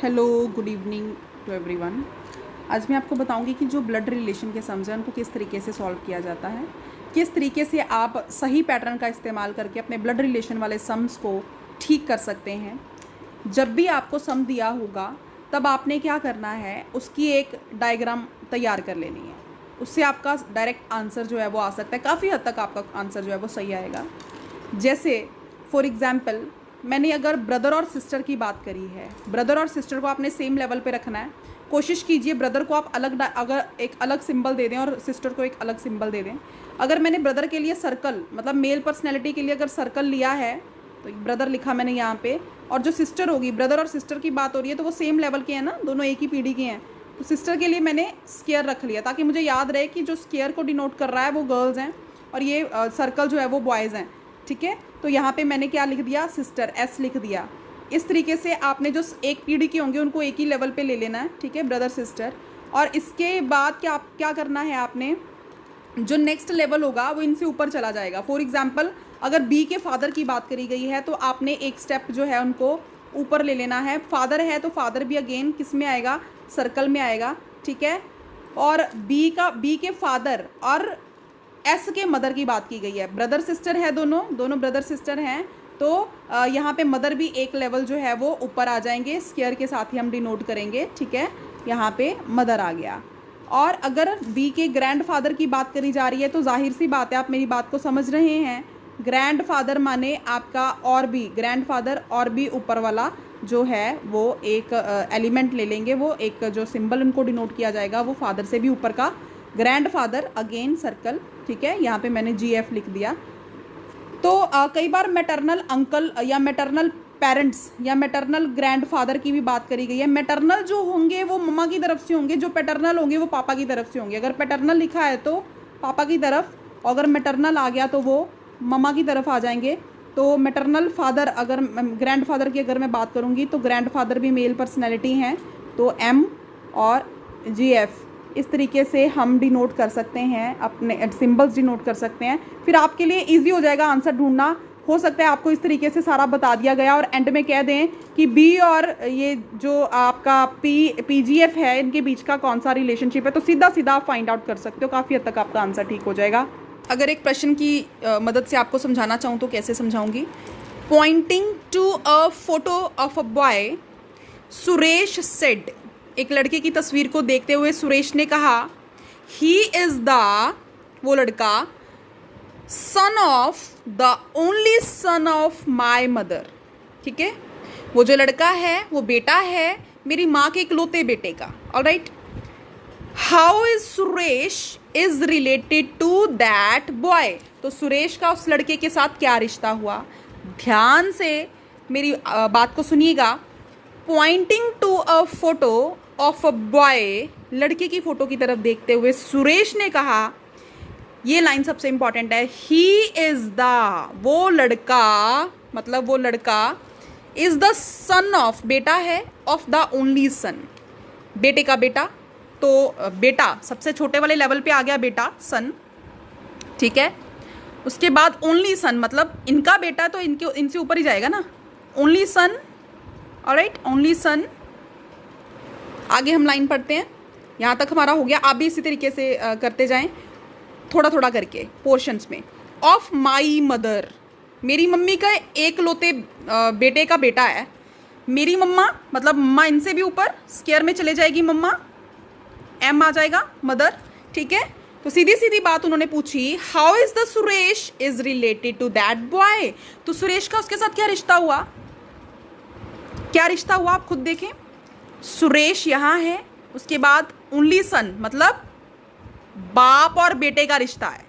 Hello, good evening to everyone. आज मैं आपको बताऊंगी कि जो ब्लड रिलेशन के सम्स हैं उनको किस तरीके से सॉल्व किया जाता है, किस तरीके से आप सही पैटर्न का इस्तेमाल करके अपने ब्लड रिलेशन वाले सम्स को ठीक कर सकते हैं। जब भी आपको सम दिया होगा तब आपने क्या करना है, उसकी एक डायग्राम तैयार कर लेनी है। उससे आपका डायरेक्ट आंसर जो है वो आ सकता है, काफ़ी हद तक आपका आंसर जो है वो सही आएगा। जैसे फॉर एग्ज़ाम्पल, मैंने अगर ब्रदर और सिस्टर की बात करी है, ब्रदर और सिस्टर को आपने सेम लेवल पे रखना है। कोशिश कीजिए ब्रदर को आप अगर एक अलग सिंबल दे दें और सिस्टर को एक अलग सिंबल दे दें। अगर मैंने ब्रदर के लिए सर्कल, मतलब मेल पर्सनैलिटी के लिए अगर सर्कल लिया है तो ब्रदर लिखा मैंने यहाँ पे, और जो सिस्टर होगी, ब्रदर और सिस्टर की बात हो रही है तो वो सेम लेवल के हैं ना, दोनों एक ही पीढ़ी के हैं। तो सिस्टर के लिए मैंने स्क्वायर रख लिया ताकि मुझे याद रहे कि जो स्क्वायर को डिनोट कर रहा है वो गर्ल्स हैं और ये सर्कल जो है वो बॉयज़ हैं। ठीक है, तो यहाँ पे मैंने क्या लिख दिया, सिस्टर, एस लिख दिया। इस तरीके से आपने जो एक पीढ़ी के होंगे उनको एक ही लेवल पे ले लेना है। ठीक है, ब्रदर सिस्टर। और इसके बाद क्या करना है, आपने जो नेक्स्ट लेवल होगा वो इनसे ऊपर चला जाएगा। फॉर एग्जांपल, अगर बी के फादर की बात करी गई है तो आपने एक स्टेप जो है उनको ऊपर ले लेना है। फादर है तो फादर भी अगेन किस में आएगा, सर्कल में आएगा। ठीक है, और बी के फादर और एस के मदर की बात की गई है। ब्रदर सिस्टर है, दोनों ब्रदर सिस्टर हैं, तो यहाँ पे मदर भी एक लेवल जो है वो ऊपर आ जाएंगे। स्क्वायर के साथ ही हम डिनोट करेंगे। ठीक है, यहाँ पे मदर आ गया। और अगर बी के ग्रैंड फादर की बात करी जा रही है तो जाहिर सी बात है, आप मेरी बात को समझ रहे हैं। ग्रैंड फादर माने आपका और भी, ग्रैंड फादर और भी ऊपर वाला जो है वो एक एलिमेंट ले लेंगे, वो एक जो सिंबल उनको डिनोट किया जाएगा वो फादर से भी ऊपर का, ग्रैंड फादर अगेन सर्कल। ठीक है, यहाँ पे मैंने GF लिख दिया। तो कई बार मैटरनल अंकल या मैटरनल पेरेंट्स या मैटरनल ग्रैंड फादर की भी बात करी गई है। मैटरनल जो होंगे वो मम्मा की तरफ से होंगे, जो पैटर्नल होंगे वो पापा की तरफ से होंगे। अगर पैटर्नल लिखा है तो पापा की तरफ, अगर मैटरनल आ गया तो वो मम्मा की तरफ आ जाएंगे। तो मैटरनल फादर, अगर ग्रैंड फादर की अगर मैं बात करूँगी तो ग्रैंड फादर भी मेल पर्सनैलिटी हैं, तो M और GF इस तरीके से हम डिनोट कर सकते हैं, अपने सिंबल्स डिनोट कर सकते हैं। फिर आपके लिए इजी हो जाएगा आंसर ढूंढना। हो सकता है आपको इस तरीके से सारा बता दिया गया और एंड में कह दें कि बी और ये जो आपका PGF है, इनके बीच का कौन सा रिलेशनशिप है, तो सीधा सीधा आप फाइंड आउट कर सकते हो। काफ़ी हद तक आपका आंसर ठीक हो जाएगा। अगर एक प्रश्न की मदद से आपको समझाना चाहूँ तो कैसे समझाऊंगी। Pointing to a photo of a boy, Suresh said, एक लड़के की तस्वीर को देखते हुए सुरेश ने कहा, ही इज़ द, वो लड़का, son of the only son of my mother. ठीक है, वो जो लड़का है वो बेटा है मेरी माँ के इकलौते बेटे का। All right, how is Suresh is related to that boy, तो सुरेश का उस लड़के के साथ क्या रिश्ता हुआ। ध्यान से मेरी बात को सुनिएगा। Pointing to a photo of a boy, लड़के की फोटो की तरफ देखते हुए सुरेश ने कहा, ये लाइन सबसे इंपॉर्टेंट है, ही इज द, वो लड़का, मतलब वो लड़का, इज द सन ऑफ, बेटा है, ऑफ द ओनली सन, बेटे का बेटा। तो बेटा सबसे छोटे वाले लेवल पे आ गया, बेटा, सन। ठीक है, उसके बाद ओनली सन, मतलब इनका बेटा तो इनसे ऊपर ही जाएगा ना, only son. Alright, only son. आगे हम लाइन पढ़ते हैं, यहाँ तक हमारा हो गया। आप भी इसी तरीके से करते जाएं, थोड़ा थोड़ा करके पोर्शंस में। ऑफ माई मदर, मेरी मम्मी का एक लौते बेटे का बेटा है। मेरी मम्मा, मतलब मम्मा इनसे भी ऊपर, स्क्वायर में चले जाएगी मम्मा, M आ जाएगा, मदर। ठीक है, तो सीधी सीधी बात उन्होंने पूछी, how is the Suresh is related to that boy, तो सुरेश का उसके साथ क्या रिश्ता हुआ, क्या रिश्ता हुआ आप खुद देखें। सुरेश यहाँ है, उसके बाद ओनली सन, मतलब बाप और बेटे का रिश्ता है।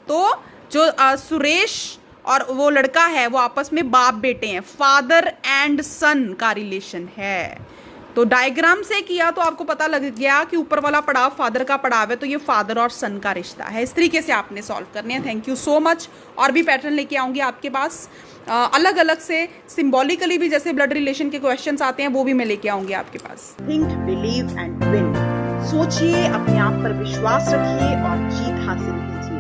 तो जो सुरेश और वो लड़का है वो आपस में बाप बेटे हैं, फादर एंड सन का रिलेशन है। तो डायग्राम से किया तो आपको पता लग गया कि ऊपर वाला पड़ाव फादर का पड़ाव है, तो ये फादर और सन का रिश्ता है। इस तरीके से आपने सॉल्व करने हैं। Thank you so much. और भी पैटर्न लेके आऊँगी आपके पास, अलग अलग से सिंबॉलिकली भी, जैसे ब्लड रिलेशन के क्वेश्चंस आते हैं वो भी मैं लेके आऊँगी आपके पास। Think, believe and win. सोचिए, अपने आप पर विश्वास रखिए और जीत हासिल कीजिए।